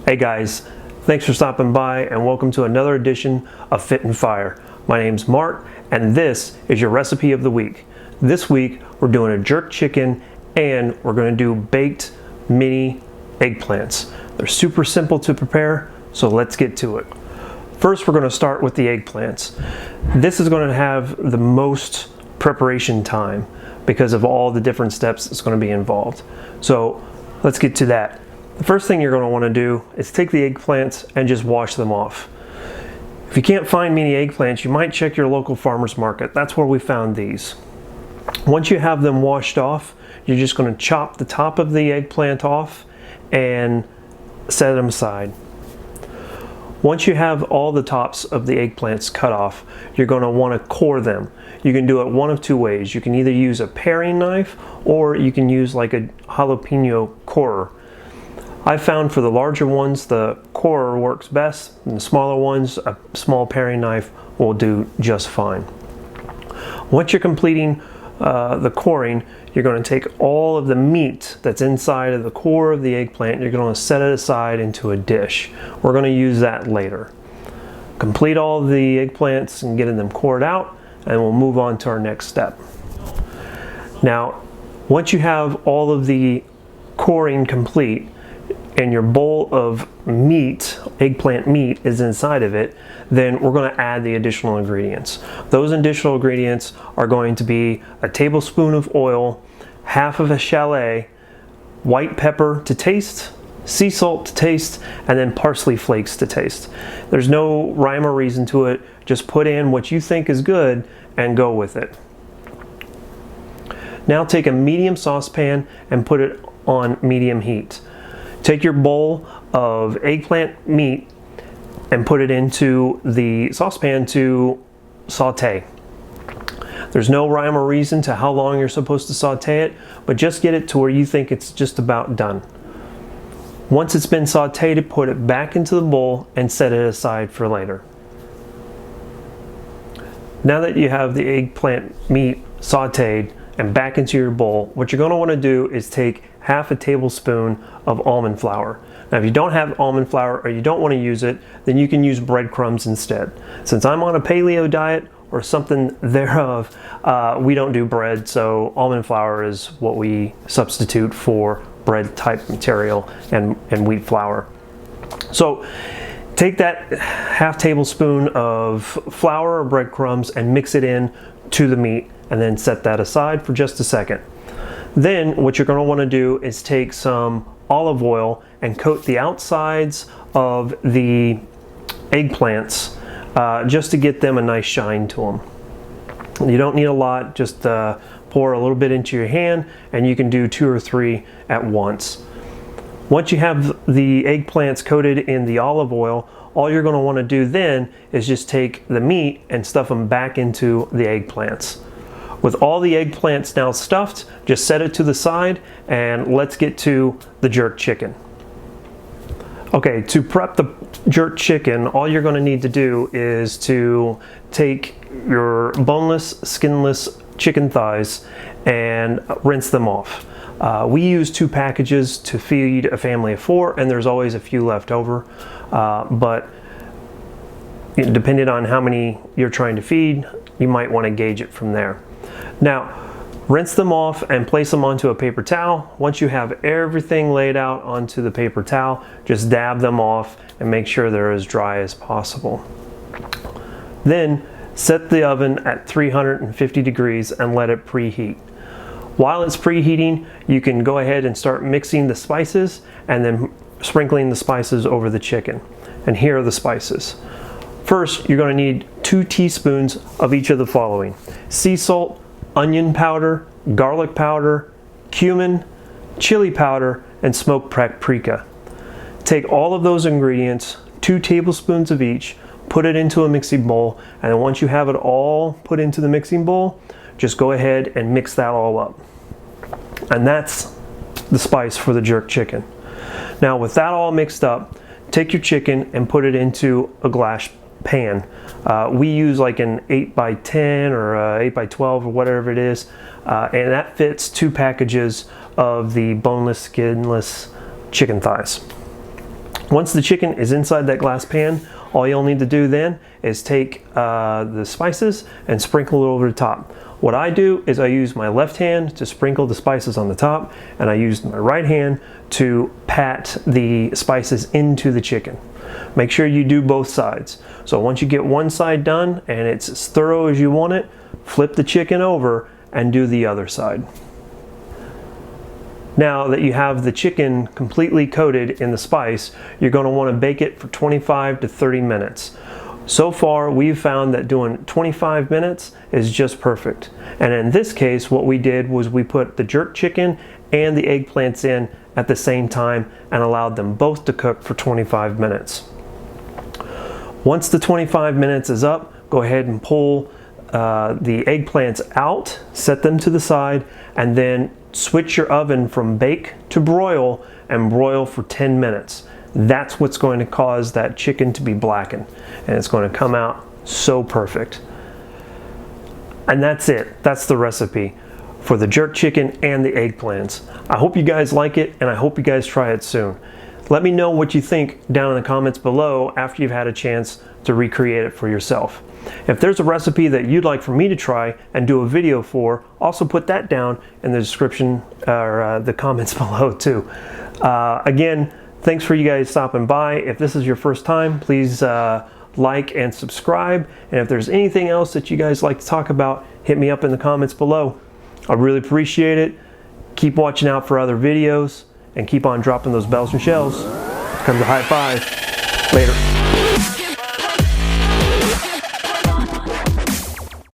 Hey guys, thanks for stopping by and welcome to another edition of Fit and Fire. My name's Mark and this is your recipe of the week. This week we're doing a jerk chicken and we're going to do baked mini eggplants. They're super simple to prepare, so let's get to it. First we're going to start with the eggplants. This is going to have the most preparation time because of all the different steps that's going to be involved. So let's get to that. The first thing you're going to want to do is take the eggplants and just wash them off. If you can't find mini eggplants, you might check your local farmer's market. That's where we found these. Once you have them washed off, you're just going to chop the top of the eggplant off and set them aside. Once you have all the tops of the eggplants cut off, you're going to want to core them. You can do it one of two ways. You can either use a paring knife or you can use like a jalapeno corer. I found for the larger ones the corer works best, and the smaller ones a small paring knife will do just fine. Once you're completing the coring, you're going to take all of the meat that's inside of the core of the eggplant and you're going to set it aside into a dish. We're going to use that later. Complete all of the eggplants and getting them cored out, and we'll move on to our next step. Now, once you have all of the coring complete and your bowl of meat, eggplant meat, is inside of it, then we're going to add the additional ingredients. Those additional ingredients are going to be a tablespoon of oil, half of a shallot, white pepper to taste, sea salt to taste, and then parsley flakes to taste. There's no rhyme or reason to it. Just put in what you think is good and go with it. Now take a medium saucepan and put it on medium heat. Take your bowl of eggplant meat and put it into the saucepan to saute. There's no rhyme or reason to how long you're supposed to saute it, but just get it to where you think it's just about done. Once it's been sauteed, put it back into the bowl and set it aside for later. Now that you have the eggplant meat sauteed and back into your bowl, what you're going to want to do is take half a tablespoon of almond flour. Now if you don't have almond flour or you don't want to use it, then you can use breadcrumbs instead. Since I'm on a paleo diet or something thereof, we don't do bread, so almond flour is what we substitute for bread type material and wheat flour. So take that half tablespoon of flour or breadcrumbs and mix it in to the meat and then set that aside for just a second. Then what you're going to want to do is take some olive oil and coat the outsides of the eggplants just to get them a nice shine to them. You don't need a lot, just pour a little bit into your hand and you can do 2 or 3 at once. Once you have the eggplants coated in the olive oil, all you're going to want to do then is just take the meat and stuff them back into the eggplants. With all the eggplants now stuffed, just set it to the side and let's get to the jerk chicken. Okay, to prep the jerk chicken, all you're going to need to do is to take your boneless, skinless chicken thighs and rinse them off. We use 2 packages to feed a family of 4 and there's always a few left over, but depending on how many you're trying to feed, you might want to gauge it from there. Now, rinse them off and place them onto a paper towel. Once you have everything laid out onto the paper towel, just dab them off and make sure they're as dry as possible. Then set the oven at 350 degrees and let it preheat. While it's preheating, you can go ahead and start mixing the spices and then sprinkling the spices over the chicken. And here are the spices. First, you're going to need 2 teaspoons of each of the following: sea salt, onion powder, garlic powder, cumin, chili powder, and smoked paprika. Take all of those ingredients, 2 tablespoons of each, put it into a mixing bowl, and then once you have it all put into the mixing bowl, just go ahead and mix that all up. And that's the spice for the jerk chicken. Now with that all mixed up, take your chicken and put it into a glass pan. We use like an 8x10 or 8x12 or whatever it is, and that fits 2 packages of the boneless, skinless chicken thighs. Once the chicken is inside that glass pan, all you'll need to do then is take the spices and sprinkle it over the top. What I do is I use my left hand to sprinkle the spices on the top, and I use my right hand to pat the spices into the chicken. Make sure you do both sides. So once you get one side done and it's as thorough as you want it, flip the chicken over and do the other side. Now that you have the chicken completely coated in the spice, you're going to want to bake it for 25 to 30 minutes. So far, we've found that doing 25 minutes is just perfect. And in this case, what we did was we put the jerk chicken and the eggplants in at the same time and allowed them both to cook for 25 minutes. Once the 25 minutes is up, go ahead and pull the eggplants out, set them to the side, and then switch your oven from bake to broil and broil for 10 minutes. That's what's going to cause that chicken to be blackened, and it's going to come out so perfect. And that's it. That's the recipe for the jerk chicken and the eggplants. I hope you guys like it, and I hope you guys try it soon. Let me know what you think down in the comments below after you've had a chance to recreate it for yourself. If there's a recipe that you'd like for me to try and do a video for, also put that down in the description or the comments below too. Again, thanks for you guys stopping by. If this is your first time, please like and subscribe. And if there's anything else that you guys like to talk about, hit me up in the comments below. I really appreciate it. Keep watching out for other videos and keep on dropping those bells and shells. Comes a high five. Later.